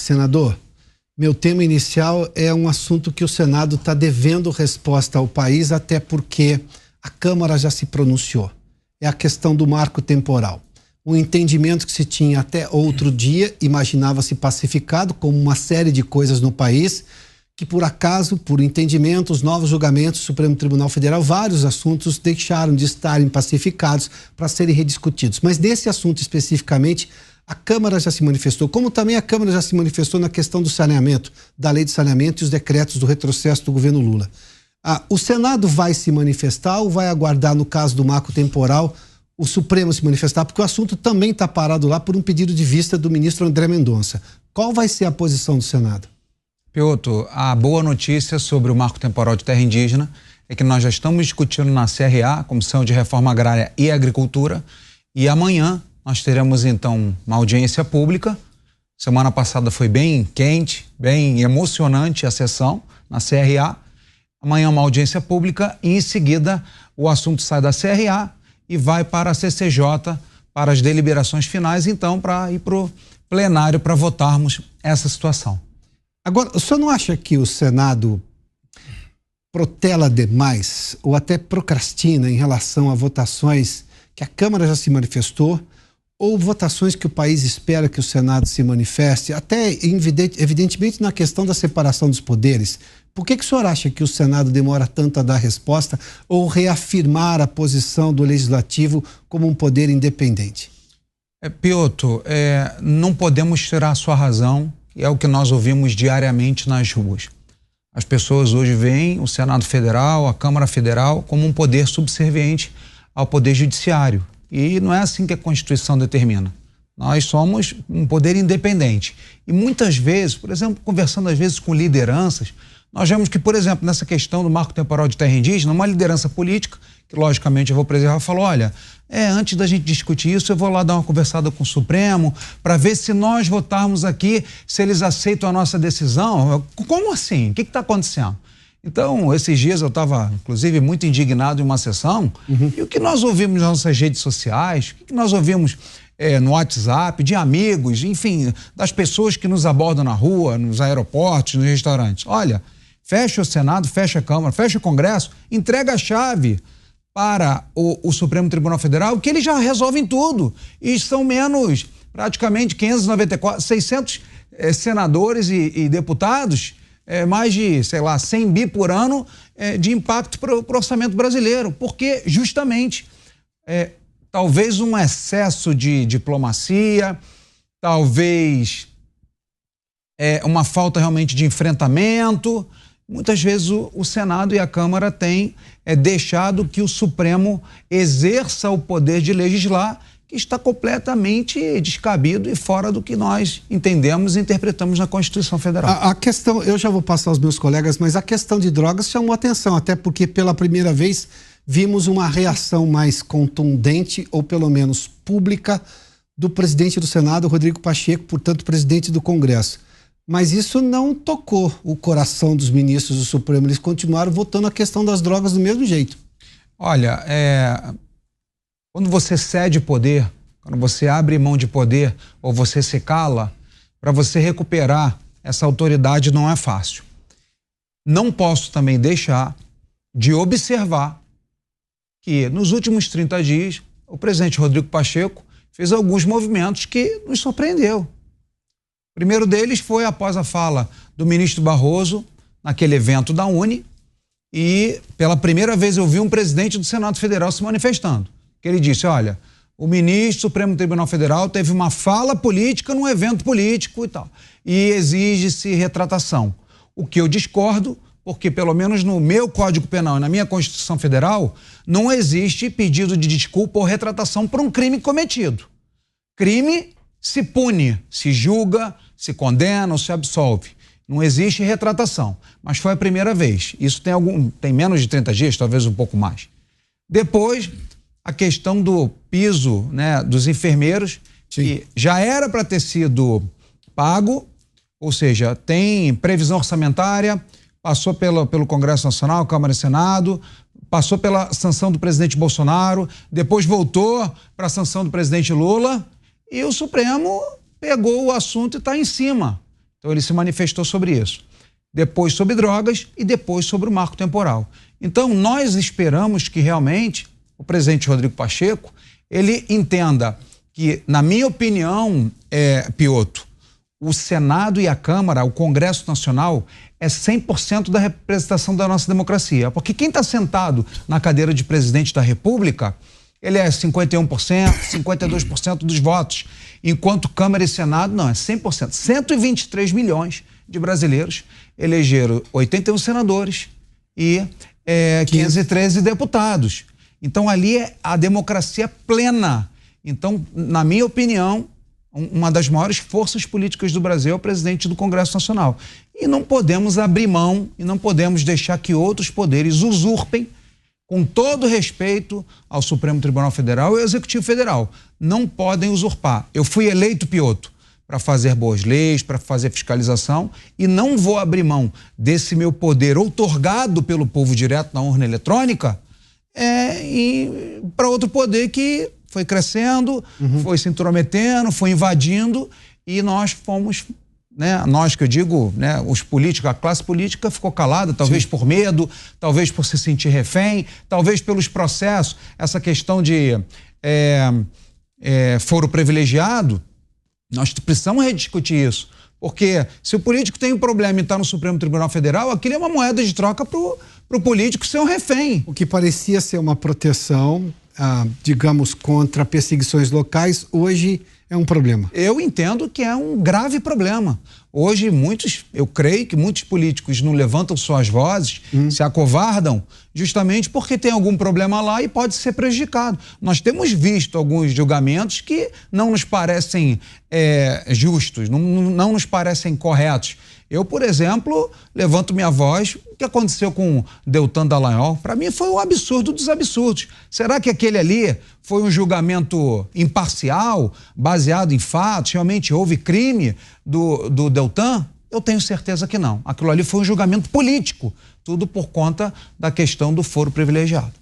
Senador, meu tema inicial é um assunto que o Senado está devendo resposta ao país, até porque a Câmara já se pronunciou. É a questão do marco temporal. O entendimento que se tinha até outro dia, imaginava-se pacificado, como uma série de coisas no país, que por acaso, por entendimentos, novos julgamentos do Supremo Tribunal Federal, vários assuntos deixaram de estarem pacificados para serem rediscutidos. Mas nesse assunto especificamente, a Câmara já se manifestou, como também a Câmara já se manifestou na questão do saneamento, da lei de saneamento e os decretos do retrocesso do governo Lula. O Senado vai se manifestar ou vai aguardar, no caso do marco temporal, o Supremo se manifestar? Porque o assunto também está parado lá por um pedido de vista do ministro André Mendonça. Qual vai ser a posição do Senado? Piotr, a boa notícia sobre o marco temporal de terra indígena é que nós já estamos discutindo na CRA, Comissão de Reforma Agrária e Agricultura, e amanhã nós teremos então uma audiência pública. Semana passada foi bem quente, bem emocionante a sessão na CRA. Amanhã uma audiência pública e em seguida o assunto sai da CRA e vai para a CCJ para as deliberações finais, então para ir para o plenário para votarmos essa situação. Agora, o senhor não acha que o Senado protela demais ou até procrastina em relação a votações que a Câmara já se manifestou ou votações que o país espera que o Senado se manifeste, até evidentemente na questão da separação dos poderes? Por que o senhor acha que o Senado demora tanto a dar resposta ou reafirmar a posição do Legislativo como um poder independente? Piotr, não podemos tirar a sua razão, e é o que nós ouvimos diariamente nas ruas. As pessoas hoje veem o Senado Federal, a Câmara Federal, como um poder subserviente ao Poder Judiciário. E não é assim que a Constituição determina. Nós somos um poder independente. E muitas vezes, por exemplo, conversando às vezes com lideranças, nós vemos que, por exemplo, nessa questão do marco temporal de terra indígena, uma liderança política, que logicamente eu vou preservar, falou, olha, antes da gente discutir isso, eu vou lá dar uma conversada com o Supremo para ver se nós votarmos aqui, se eles aceitam a nossa decisão. Como assim? O que está acontecendo? Então, esses dias eu estava, inclusive, muito indignado em uma sessão, e o que nós ouvimos nas nossas redes sociais, o que nós ouvimos no WhatsApp, de amigos, enfim, das pessoas que nos abordam na rua, nos aeroportos, nos restaurantes. Olha, fecha o Senado, fecha a Câmara, fecha o Congresso, entrega a chave para o Supremo Tribunal Federal, que eles já resolvem tudo. E são menos, praticamente 600 senadores e deputados, mais de, 100 bi por ano de impacto para o orçamento brasileiro. Porque, justamente, talvez um excesso de diplomacia, talvez uma falta realmente de enfrentamento. Muitas vezes o Senado e a Câmara têm deixado que o Supremo exerça o poder de legislar, que está completamente descabido e fora do que nós entendemos e interpretamos na Constituição Federal. A questão, eu já vou passar aos meus colegas, mas a questão de drogas chamou atenção, até porque pela primeira vez vimos uma reação mais contundente, ou pelo menos pública, do presidente do Senado, Rodrigo Pacheco, portanto presidente do Congresso. Mas isso não tocou o coração dos ministros do Supremo, eles continuaram votando a questão das drogas do mesmo jeito. Olha, quando você cede poder, quando você abre mão de poder ou você se cala, para você recuperar essa autoridade não é fácil. Não posso também deixar de observar que nos últimos 30 dias o presidente Rodrigo Pacheco fez alguns movimentos que nos surpreendeu. O primeiro deles foi após a fala do ministro Barroso naquele evento da Uni, e pela primeira vez eu vi um presidente do Senado Federal se manifestando. Que ele disse, olha, o ministro do Supremo Tribunal Federal teve uma fala política num evento político e tal, e exige-se retratação. O que eu discordo, porque pelo menos no meu Código Penal e na minha Constituição Federal, não existe pedido de desculpa ou retratação por um crime cometido. Crime se pune, se julga, se condena ou se absolve. Não existe retratação, mas foi a primeira vez. Isso tem menos de 30 dias, talvez um pouco mais. Depois, a questão do piso, dos enfermeiros, sim, que já era para ter sido pago, ou seja, tem previsão orçamentária, passou pelo Congresso Nacional, Câmara e Senado, passou pela sanção do presidente Bolsonaro, depois voltou para a sanção do presidente Lula, e o Supremo pegou o assunto e está em cima. Então ele se manifestou sobre isso. Depois sobre drogas e depois sobre o marco temporal. Então nós esperamos que realmente o presidente Rodrigo Pacheco, ele entenda que, na minha opinião, Piotto, o Senado e a Câmara, o Congresso Nacional, é 100% da representação da nossa democracia. Porque quem está sentado na cadeira de presidente da República, ele é 51%, 52% dos votos. Enquanto Câmara e Senado, não, é 100%. 123 milhões de brasileiros elegeram 81 senadores e 513 deputados. Então ali é a democracia plena. Então, na minha opinião, uma das maiores forças políticas do Brasil é o presidente do Congresso Nacional. E não podemos abrir mão e não podemos deixar que outros poderes usurpem, com todo respeito ao Supremo Tribunal Federal e ao Executivo Federal. Não podem usurpar. Eu fui eleito, Piotto, para fazer boas leis, para fazer fiscalização, e não vou abrir mão desse meu poder outorgado pelo povo direto na urna eletrônica para outro poder que foi crescendo, foi se intrometendo, foi invadindo, e nós fomos, né, nós que eu digo, né, os políticos, a classe política ficou calada, talvez por medo, talvez por se sentir refém, talvez pelos processos, essa questão de foro privilegiado. Nós precisamos rediscutir isso, porque se o político tem um problema e está no Supremo Tribunal Federal, aquilo é uma moeda de troca para o político ser um refém. O que parecia ser uma proteção, digamos, contra perseguições locais, hoje é um problema. Eu entendo que é um grave problema. Hoje eu creio que muitos políticos não levantam suas vozes, se acovardam, justamente porque tem algum problema lá e pode ser prejudicado. Nós temos visto alguns julgamentos que não nos parecem justos, não nos parecem corretos. Eu, por exemplo, levanto minha voz. O que aconteceu com Deltan Dallagnol, para mim foi um absurdo dos absurdos. Será que aquele ali foi um julgamento imparcial, baseado em fatos? Realmente houve crime do Deltan? Eu tenho certeza que não. Aquilo ali foi um julgamento político, tudo por conta da questão do foro privilegiado.